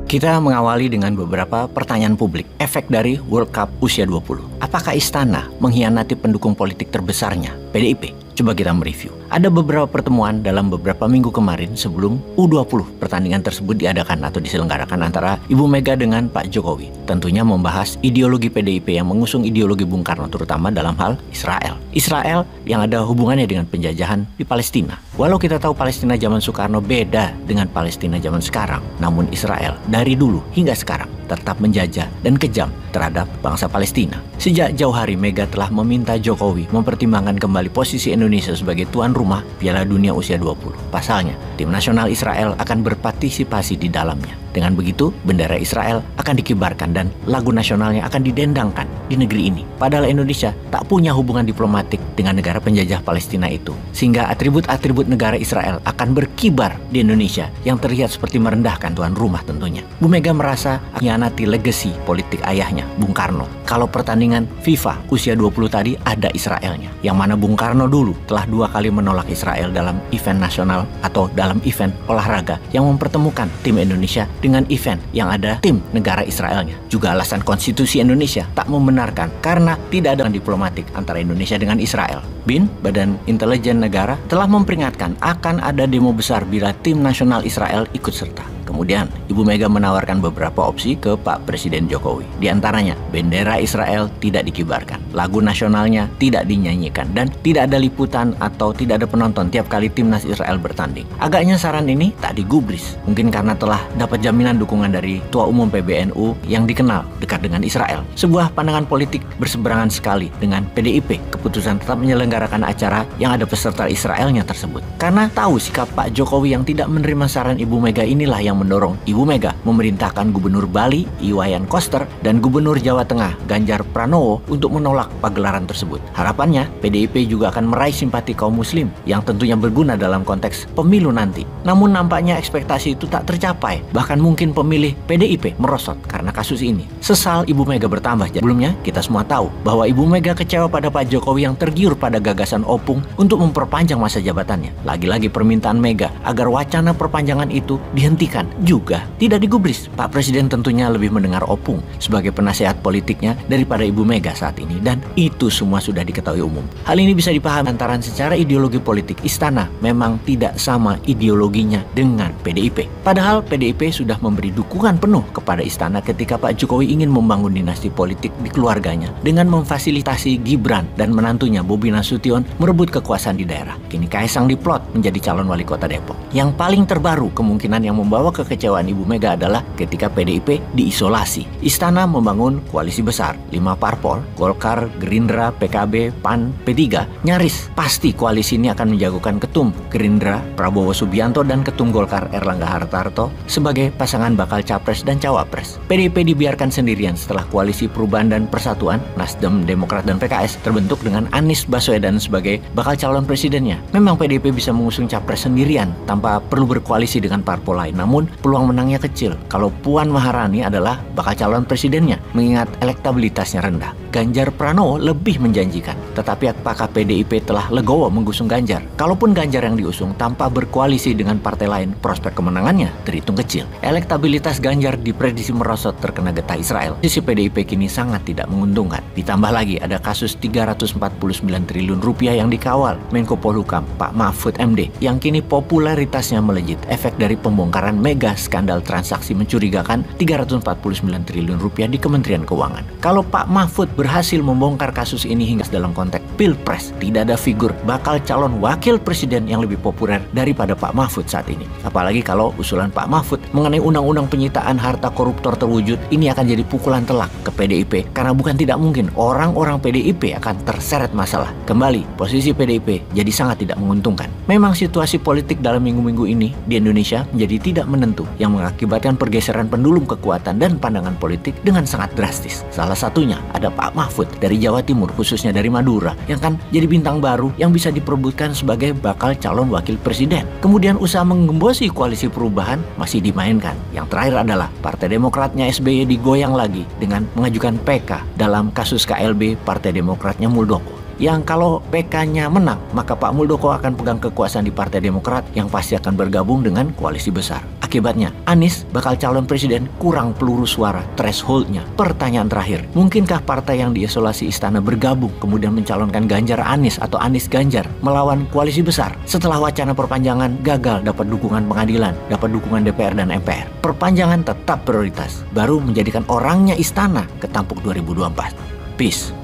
Kita mengawali dengan beberapa pertanyaan publik. Efek dari World Cup usia 20. Apakah Istana mengkhianati pendukung politik terbesarnya, PDIP? Coba kita mereview. Ada beberapa pertemuan dalam beberapa minggu kemarin sebelum U20 pertandingan tersebut diadakan atau diselenggarakan antara Ibu Mega dengan Pak Jokowi. Tentunya membahas ideologi PDIP yang mengusung ideologi Bung Karno terutama dalam hal Israel. Israel yang ada hubungannya dengan penjajahan di Palestina. Walau kita tahu Palestina zaman Soekarno beda dengan Palestina zaman sekarang, namun Israel dari dulu hingga sekarang tetap menjajah dan kejam terhadap bangsa Palestina. Sejak jauh hari Mega telah meminta Jokowi mempertimbangkan kembali posisi Indonesia sebagai tuan rumah Piala Dunia usia 20. Pasalnya, tim nasional Israel akan berpartisipasi di dalamnya. Dengan begitu, bendera Israel akan dikibarkan dan lagu nasionalnya akan didendangkan di negeri ini. Padahal Indonesia tak punya hubungan diplomatik dengan negara penjajah Palestina itu. Sehingga atribut-atribut negara Israel akan berkibar di Indonesia yang terlihat seperti merendahkan tuan rumah tentunya. Bu Mega merasa mengkhianati legasi politik ayahnya, Bung Karno. Kalau pertandingan FIFA usia 20 tadi ada Israelnya. Yang mana Bung Karno dulu telah 2 kali menolak Israel dalam event nasional atau dalam event olahraga yang mempertemukan tim Indonesia dengan event yang ada tim negara Israelnya. Juga alasan konstitusi Indonesia tak membenarkan karena tidak ada diplomatik antara Indonesia dengan Israel. BIN, Badan Intelijen Negara, telah memperingatkan akan ada demo besar bila tim nasional Israel ikut serta. Kemudian, Ibu Mega menawarkan beberapa opsi ke Pak Presiden Jokowi. Di antaranya, bendera Israel tidak dikibarkan, lagu nasionalnya tidak dinyanyikan, dan tidak ada liputan atau tidak ada penonton tiap kali timnas Israel bertanding. Agaknya saran ini tak digubris, mungkin karena telah dapat jaminan dukungan dari Ketua Umum PBNU yang dikenal dekat dengan Israel. Sebuah pandangan politik berseberangan sekali dengan PDIP, keputusan tetap menyelenggarakan acara yang ada peserta Israelnya tersebut. Karena tahu sikap Pak Jokowi yang tidak menerima saran Ibu Mega inilah yang mendorong Ibu Mega memerintahkan Gubernur Bali Iwayan Koster dan Gubernur Jawa Tengah Ganjar Pranowo untuk menolak pagelaran tersebut. Harapannya PDIP juga akan meraih simpati kaum muslim yang tentunya berguna dalam konteks pemilu nanti. Namun nampaknya ekspektasi itu tak tercapai. Bahkan mungkin pemilih PDIP merosot karena kasus ini. Sesal Ibu Mega bertambah. Sebelumnya kita semua tahu bahwa Ibu Mega kecewa pada Pak Jokowi yang tergiur pada gagasan Opung untuk memperpanjang masa jabatannya. Lagi-lagi permintaan Mega agar wacana perpanjangan itu dihentikan juga tidak digubris. Pak Presiden tentunya lebih mendengar Opung sebagai penasehat politiknya daripada Ibu Mega saat ini, dan itu semua sudah diketahui umum. Hal ini bisa dipahami lantaran secara ideologi politik Istana memang tidak sama ideologinya dengan PDIP. Padahal PDIP sudah memberi dukungan penuh kepada Istana ketika Pak Jokowi ingin membangun dinasti politik di keluarganya dengan memfasilitasi Gibran dan menantunya Bobi Nasution merebut kekuasaan di daerah. Kini Kaisang diplot menjadi calon wali kota Depok. Yang paling terbaru kemungkinan yang membawa kekecewaan Ibu Mega adalah ketika PDIP diisolasi. Istana membangun koalisi besar, 5 parpol, Golkar, Gerindra, PKB, PAN, P3. Nyaris pasti koalisi ini akan menjagokan ketum Gerindra, Prabowo Subianto, dan ketum Golkar Erlangga Hartarto sebagai pasangan bakal capres dan cawapres. PDIP dibiarkan sendirian setelah koalisi Perubahan dan Persatuan, Nasdem, Demokrat, dan PKS terbentuk dengan Anies Baswedan sebagai bakal calon presidennya. Memang PDIP bisa mengusung capres sendirian tanpa perlu berkoalisi dengan parpol lain, namun peluang menangnya kecil kalau Puan Maharani adalah bakal calon presidennya mengingat elektabilitasnya rendah. Ganjar Pranowo lebih menjanjikan, tetapi apakah PDIP telah legowo mengusung Ganjar? Kalaupun Ganjar yang diusung tanpa berkoalisi dengan partai lain, prospek kemenangannya terhitung kecil. Elektabilitas Ganjar diprediksi merosot terkena getah Israel. Sisi PDIP kini sangat tidak menguntungkan. Ditambah lagi ada kasus 349 triliun rupiah yang dikawal Menko Polhukam Pak Mahfud MD yang kini popularitasnya melejit efek dari pembongkaran mega skandal transaksi mencurigakan 349 triliun rupiah di Kementerian Keuangan. Kalau Pak Mahfud berhasil membongkar kasus ini hingga dalam konteks Pilpres, tidak ada figur bakal calon wakil presiden yang lebih populer daripada Pak Mahfud saat ini. Apalagi kalau usulan Pak Mahfud mengenai undang-undang penyitaan harta koruptor terwujud, ini akan jadi pukulan telak ke PDIP karena bukan tidak mungkin orang-orang PDIP akan terseret masalah. Kembali, posisi PDIP jadi sangat tidak menguntungkan. Memang situasi politik dalam minggu-minggu ini di Indonesia menjadi tidak menentu yang mengakibatkan pergeseran pendulum kekuatan dan pandangan politik dengan sangat drastis. Salah satunya ada Pak Mahfud dari Jawa Timur, khususnya dari Madura, yang kan jadi bintang baru yang bisa diperebutkan sebagai bakal calon wakil presiden. Kemudian usaha menggembosi koalisi perubahan masih dimainkan. Yang terakhir adalah Partai Demokratnya SBY digoyang lagi dengan mengajukan PK dalam kasus KLB Partai Demokratnya Muldoko. Yang kalau PK-nya menang, maka Pak Muldoko akan pegang kekuasaan di Partai Demokrat yang pasti akan bergabung dengan koalisi besar. Akibatnya, Anies bakal calon presiden kurang peluru suara thresholdnya. Pertanyaan terakhir, mungkinkah partai yang diisolasi istana bergabung kemudian mencalonkan Ganjar Anies atau Anies Ganjar melawan koalisi besar? Setelah wacana perpanjangan gagal dapat dukungan pengadilan, dapat dukungan DPR dan MPR, perpanjangan tetap prioritas, baru menjadikan orangnya istana ketampuk 2024. Peace.